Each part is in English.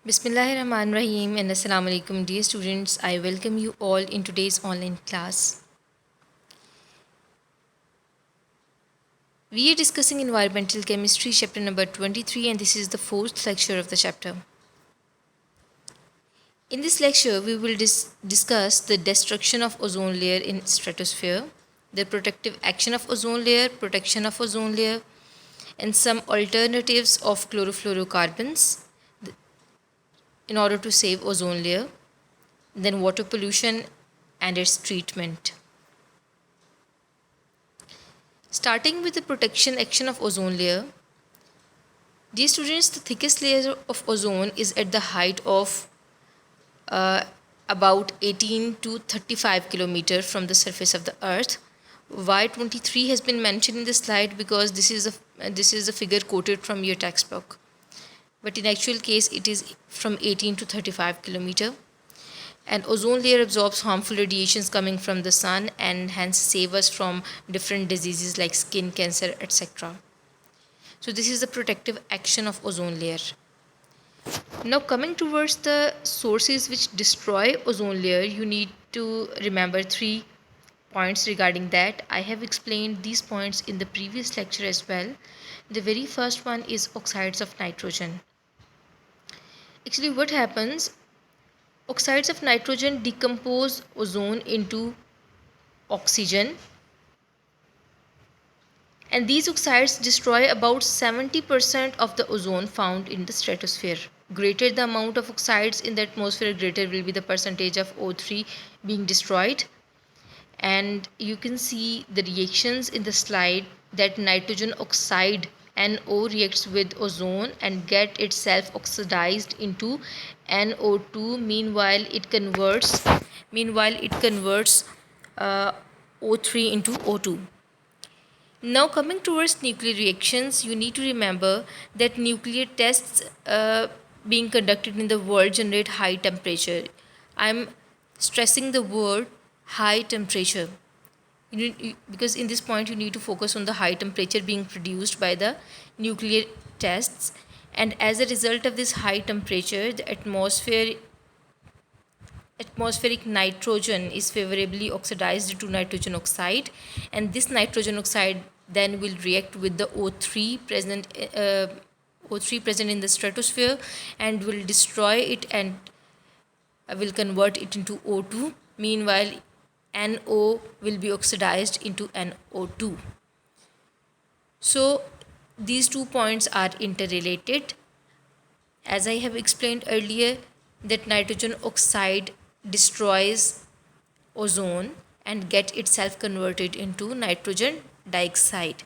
Bismillahirrahmanirrahim and Assalamu alaikum, dear students. I welcome you all in today's online class. We are discussing environmental chemistry, chapter number 23, and this is the fourth lecture of the chapter. In this lecture, we will discuss the destruction of ozone layer in stratosphere, the protective action of ozone layer, protection of ozone layer, and some alternatives of chlorofluorocarbons in order to save ozone layer, then water pollution and its treatment. Starting with the protection action of ozone layer, dear students, the thickest layer of ozone is at the height of about 18 to 35 kilometer from the surface of the earth. Why 23 has been mentioned in this slide? Because this is a figure quoted from your textbook, but in actual case it is from 18 to 35 kilometer. And ozone layer absorbs harmful radiations coming from the sun and hence save us from different diseases like skin cancer, etc. So this is the protective action of ozone layer. Now coming towards the sources which destroy ozone layer, you need to remember 3 points regarding that. I have explained these points in the previous lecture as well. The very first one is oxides of nitrogen. Actually, what happens? Oxides of nitrogen decompose ozone into oxygen, and these oxides destroy about 70% of the ozone found in the stratosphere. Greater the amount of oxides in the atmosphere, greater will be the percentage of O3 being destroyed. And you can see the reactions in the slide that nitrogen oxide NO reacts with ozone and get itself oxidized into NO2. Meanwhile it converts O3 into O2. Now coming towards nuclear reactions, you need to remember that nuclear tests being conducted in the world generate high temperature. I'm stressing the word high temperature. Because in this point you need to focus on the high temperature being produced by the nuclear tests, and as a result of this high temperature the atmospheric nitrogen is favorably oxidized to nitrogen oxide, and this nitrogen oxide then will react with the O3 present in the stratosphere and will destroy it and will convert it into O2. Meanwhile, NO will be oxidized into NO2. So these 2 points are interrelated. As I have explained earlier, that nitrogen oxide destroys ozone and get itself converted into nitrogen dioxide.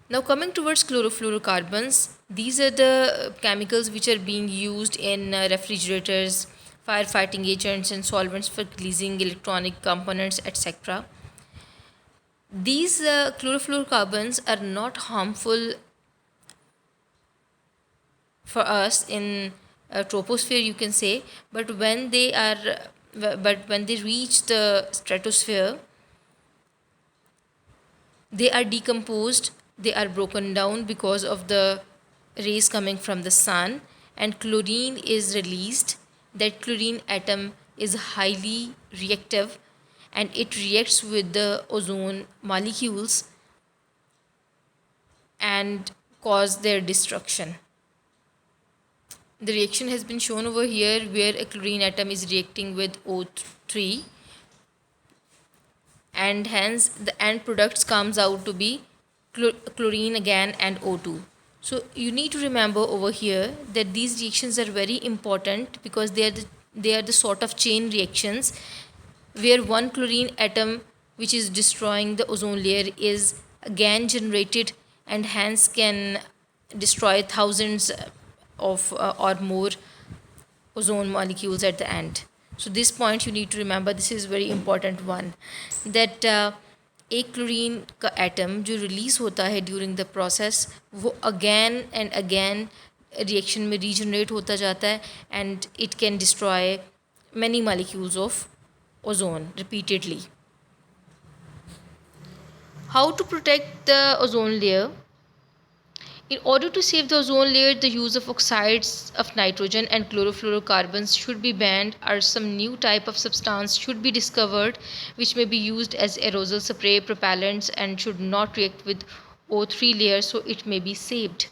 Now coming towards chlorofluorocarbons, these are the chemicals which are being used in refrigerators, firefighting agents and solvents for greasing electronic components, etc. These chlorofluorocarbons are not harmful for us in troposphere, you can say, but when they reach the stratosphere, they are decomposed, they are broken down because of the rays coming from the sun, and chlorine is released. That chlorine atom is highly reactive and it reacts with the ozone molecules and cause their destruction. The reaction has been shown over here where a chlorine atom is reacting with O3, and hence the end products comes out to be chlorine again and O2. So you need to remember over here that these reactions are very important because they are the sort of chain reactions where one chlorine atom which is destroying the ozone layer is again generated and hence can destroy thousands of or more ozone molecules at the end. So this point you need to remember, this is very important one, that एक chlorine का atom जो release होता है during the process वो again and again reaction में regenerate होता जाता है and it can destroy many molecules of ozone repeatedly. How to protect the ozone layer? In order to save the ozone layer, the use of oxides of nitrogen and chlorofluorocarbons should be banned, or some new type of substance should be discovered which may be used as aerosol spray propellants and should not react with O3 layer, so it may be saved.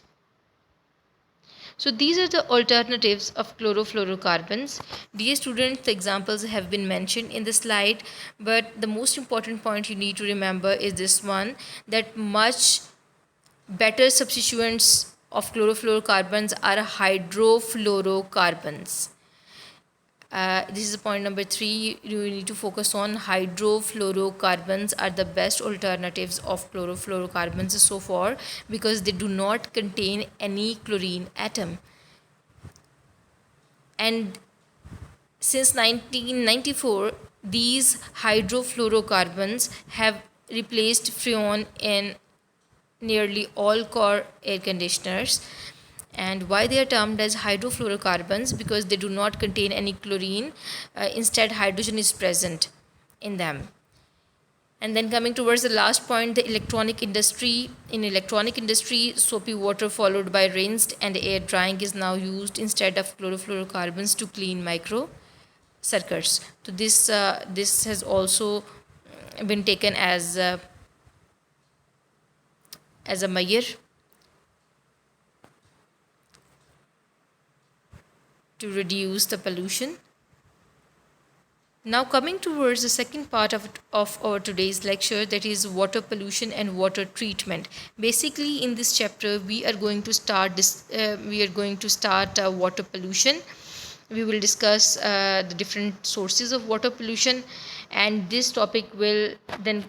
So these are the alternatives of chlorofluorocarbons. Dear students, the examples have been mentioned in the slide, but the most important point you need to remember is this one, that much better substituents of chlorofluorocarbons are hydrofluorocarbons. This is point number 3. You need to focus on hydrofluorocarbons are the best alternatives of chlorofluorocarbons so far, because they do not contain any chlorine atom. And since 1994, these hydrofluorocarbons have replaced freon in nearly all car air conditioners. And why they are termed as hydrofluorocarbons? Because they do not contain any chlorine. Instead, hydrogen is present in them. And then coming towards the last point, the electronic industry. In electronic industry, soapy water followed by rinsed and air drying is now used instead of chlorofluorocarbons to clean micro circuits. So this has also been taken as a measure to reduce the pollution. Now coming towards the second part of our today's lecture, that is water pollution and water treatment. Basically in this chapter we are going to start water pollution. We will discuss the different sources of water pollution, and this topic will then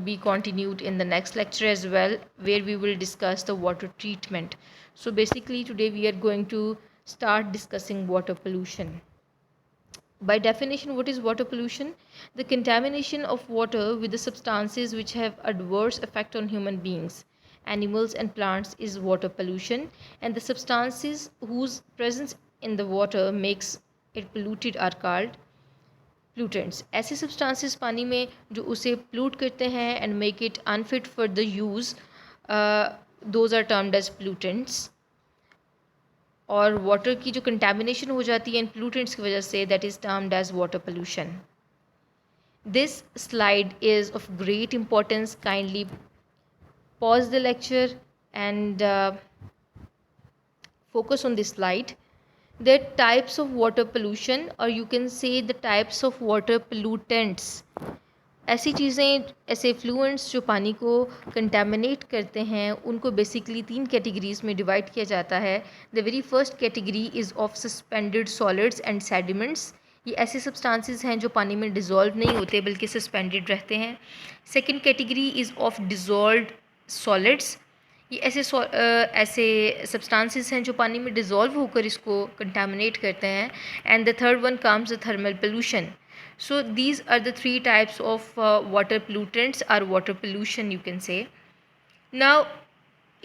be continued in the next lecture as well, where we will discuss the water treatment. So basically today we are going to start discussing water pollution. By definition, what is water pollution? The contamination of water with the substances which have adverse effect on human beings, animals and plants is water pollution, and the substances whose presence in the water makes it polluted are called pollutants. ऐसे substances पानी में जो उसे pollute करते हैं and make it unfit for the use, those are termed as pollutants. और water की जो कंटेमिनेशन हो जाती है इन पोल्यूटेंट्स की वजह से, that is termed as water pollution. This slide is of great importance. Kindly pause the lecture and focus on this slide. There are types of water pollution, or you can say the types of water pollutants. ऐसी चीज़ें, ऐसे फ्लूएंट्स जो पानी को contaminate करते हैं, उनको basically 3 categories में डिवाइड किया जाता है. The very first category is of suspended solids and sediments. ये ऐसे सब्सटेंसेस हैं जो पानी में डिज़ोल्व नहीं होते बल्कि सस्पेंडेड रहते हैं. Second category is of dissolved solids. ये ऐसे सब्सटेंसेस हैं जो पानी में डिज़ोल्व होकर इसको कंटेमिनेट करते हैं. And the third one comes the thermal pollution. So these are the 3 types of water pollutants or water pollution, you can say. Now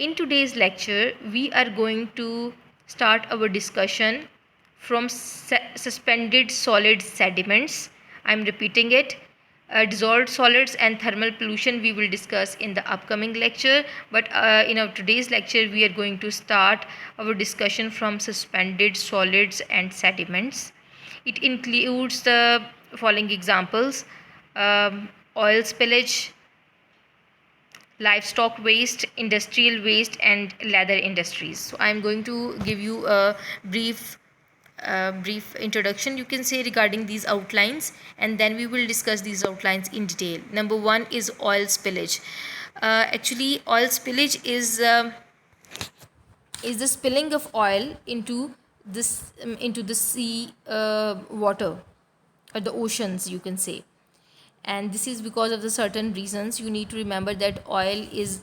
in today's lecture we are going to start our discussion from suspended solid sediments. I'm repeating it. Dissolved solids and thermal pollution we will discuss in the upcoming lecture, but in our today's lecture we are going to start our discussion from suspended solids and sediments. It includes the following examples: oil spillage, livestock waste, industrial waste, and leather industries. So I am going to give you a brief introduction, you can say, regarding these outlines, and then we will discuss these outlines in detail. Number 1 is oil spillage. Actually, oil spillage is the spilling of oil into the sea water, or the oceans, you can say. And this is because of the certain reasons. You need to remember that oil is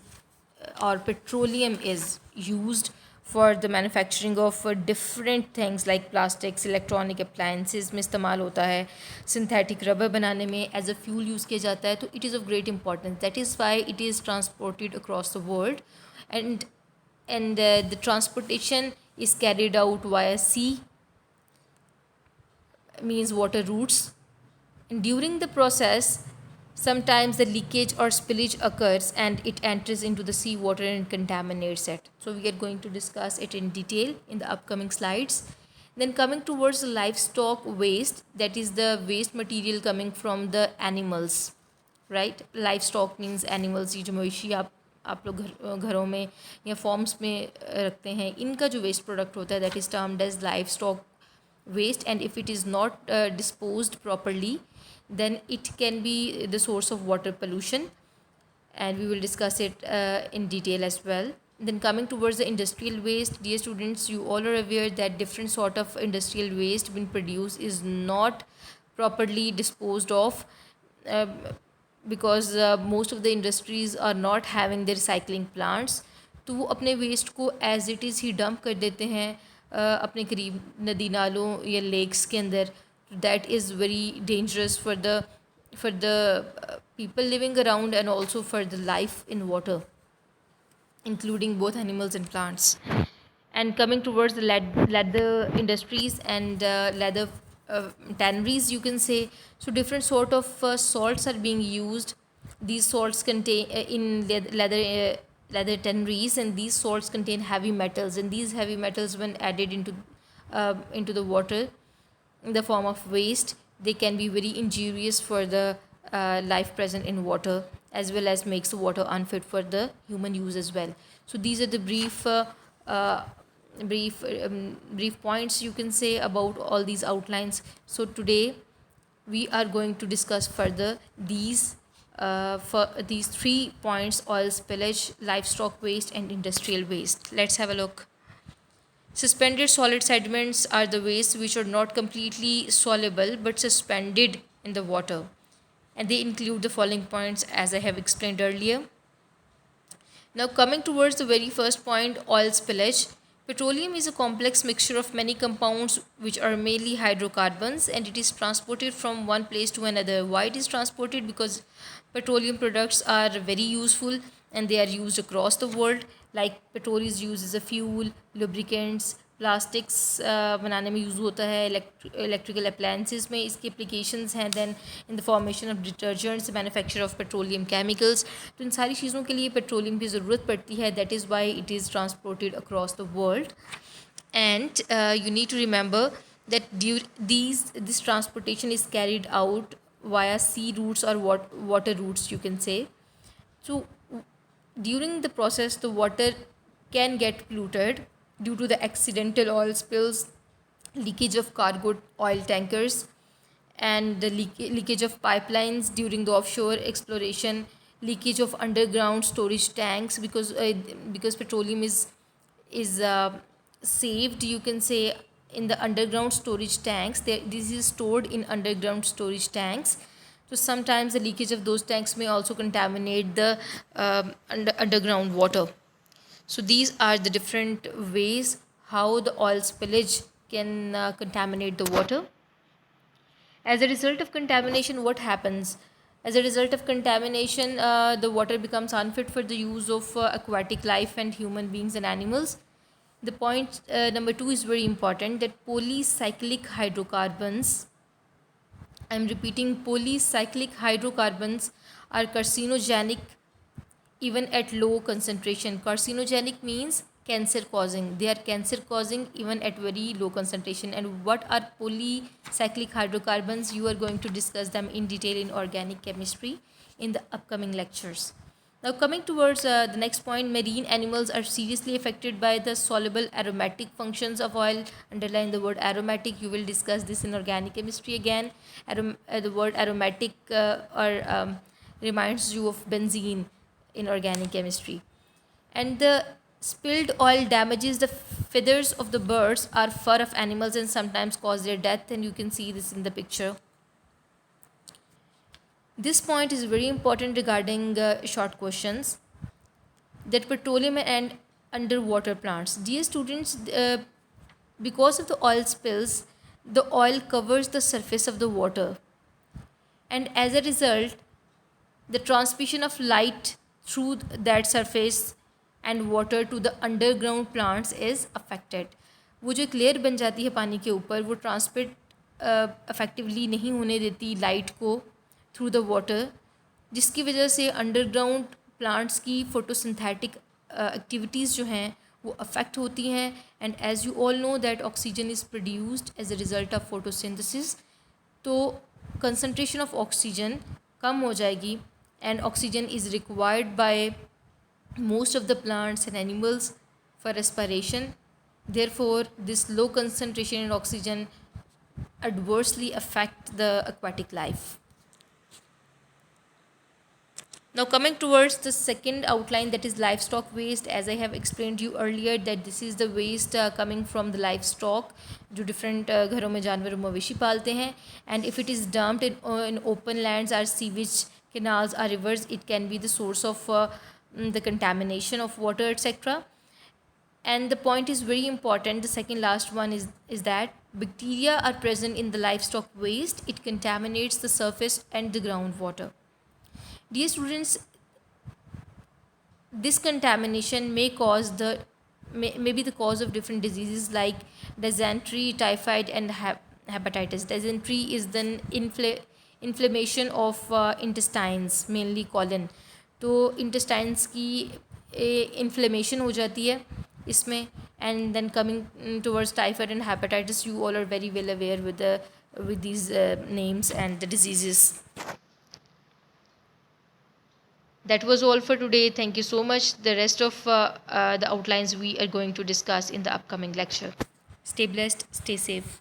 or petroleum is used for the manufacturing of different things like plastics, electronic appliances में इस्तेमाल होता है, synthetic rubber बनाने में as a fuel use किया जाता है. तो it is of great importance. That is why it is transported across the world, and the transportation is carried out via sea, means water routes. And during the process, Sometimes the leakage or spillage occurs and it enters into the seawater and contaminates it. So we are going to discuss it in detail in the upcoming slides. Then coming towards the livestock waste, that is the waste material coming from the animals, right? Livestock means animals, ये जो मवेशी आप लोग घरों में या forms में रखते हैं, इनका जो वेस्ट प्रोडक्ट होता है, that is termed as livestock waste, and if it is not disposed properly, then it can be the source of water pollution, and we will discuss it in detail as well. Then coming towards the industrial waste, dear students, you all are aware that different sort of industrial waste being produced is not properly disposed of, uh, because most of the industries are not having the recycling plants. तो वो अपने waste को as it is ही dump कर देते हैं अपने करीब नदी नालों या लेक्स के अंदर. That is very dangerous for the people living around and also for the life in water, including both animals and plants. And coming towards the leather industries and leather tanneries, you can say. So different sort of salts are being used. These salts contain leather tanneries, and these salts contain heavy metals, and these heavy metals, when added into the water in the form of waste, they can be very injurious for the life present in water, as well as makes the water unfit for the human use as well. So these are the uh, brief points you can say about all these outlines. So today we are going to discuss further for these 3 points: oil spillage, livestock waste, and industrial waste. Let's have a look. Suspended solid sediments are the wastes which are not completely soluble but suspended in the water, and they include the following points as I have explained earlier. Now coming towards the very first point, oil spillage. Petroleum is a complex mixture of many compounds which are mainly hydrocarbons, and it is transported from one place to another. Why it is transported? Because petroleum products are very useful and they are used across the world. Like petrol is used as a fuel, lubricants, plastics बनाने में use होता है, electrical appliances में इसकी applications हैं, then in the formation of detergents, manufacture of petroleum chemicals. तो इन सारी चीज़ों के लिए पेट्रोलियम की ज़रूरत पड़ती है. That is why it is transported across the world. And you need to remember that this transportation is carried out via sea routes or water routes, you can say. So during the process, the water can get polluted due to the accidental oil spills, leakage of cargo oil tankers, and the leakage of pipelines during the offshore exploration, leakage of underground storage tanks, because petroleum is saved, you can say, in the underground storage tanks. This is stored in underground storage tanks. So sometimes the leakage of those tanks may also contaminate the underground water. So these are the different ways how the oil spillage can contaminate the water. As a result of contamination, what happens? As a result of contamination, the water becomes unfit for the use of aquatic life and human beings and animals. The point number 2 is very important, that polycyclic hydrocarbons, I'm repeating, polycyclic hydrocarbons are carcinogenic even at low concentration. Carcinogenic means cancer causing. They are cancer causing even at very low concentration. And what are polycyclic hydrocarbons? You are going to discuss them in detail in organic chemistry in the upcoming lectures. Now coming towards the next point, marine animals are seriously affected by the soluble aromatic functions of oil. Underline the word aromatic. You will discuss this in organic chemistry again. The word aromatic reminds you of benzene in organic chemistry. And the spilled oil damages the feathers of the birds or fur of animals and sometimes cause their death, and you can see this in the picture. This point is very important regarding short questions, that petroleum and underwater plants. Dear students, because of the oil spills, the oil covers the surface of the water, and as a result, the transmission of light through that surface and water to the underground plants is affected. वो जो एक layer बन जाती है पानी के ऊपर, वो ट्रांसमिट इफेक्टिवली नहीं होने देती लाइट को थ्रू द वाटर जिसकी वजह से अंडरग्राउंड प्लांट्स की फोटोसिंथेटिक एक्टिविटीज़ जो हैं वो अफेक्ट होती हैं. And as you all know that oxygen is produced as a result of photosynthesis. तो कंसनट्रेशन ऑफ ऑक्सीजन कम हो जाएगी and oxygen is required by most of the plants and animals for respiration. Therefore, this low concentration in oxygen adversely affect the aquatic life. Now coming towards the second outline, that is livestock waste. As I have explained you earlier that this is the waste coming from the livestock जो different घरों में जानवर मवेशी पालते हैं. And if it is dumped in open lands or sewage canals or rivers, it can be the source of the contamination of water, etc. And the point is very important, the second last one is that bacteria are present in the livestock waste. It contaminates the surface and the groundwater. Dear students, this contamination may cause may be the cause of different diseases like dysentery, typhoid, and hepatitis. Dysentery is the inflammation of intestines, mainly colon. तो intestines की inflammation हो जाती है इसमें. And then coming towards typhoid and hepatitis, you all are very well aware with these names and the diseases. That was all for today. Thank you so much. The rest of the outlines we are going to discuss in the upcoming lecture. Stay blessed, stay safe.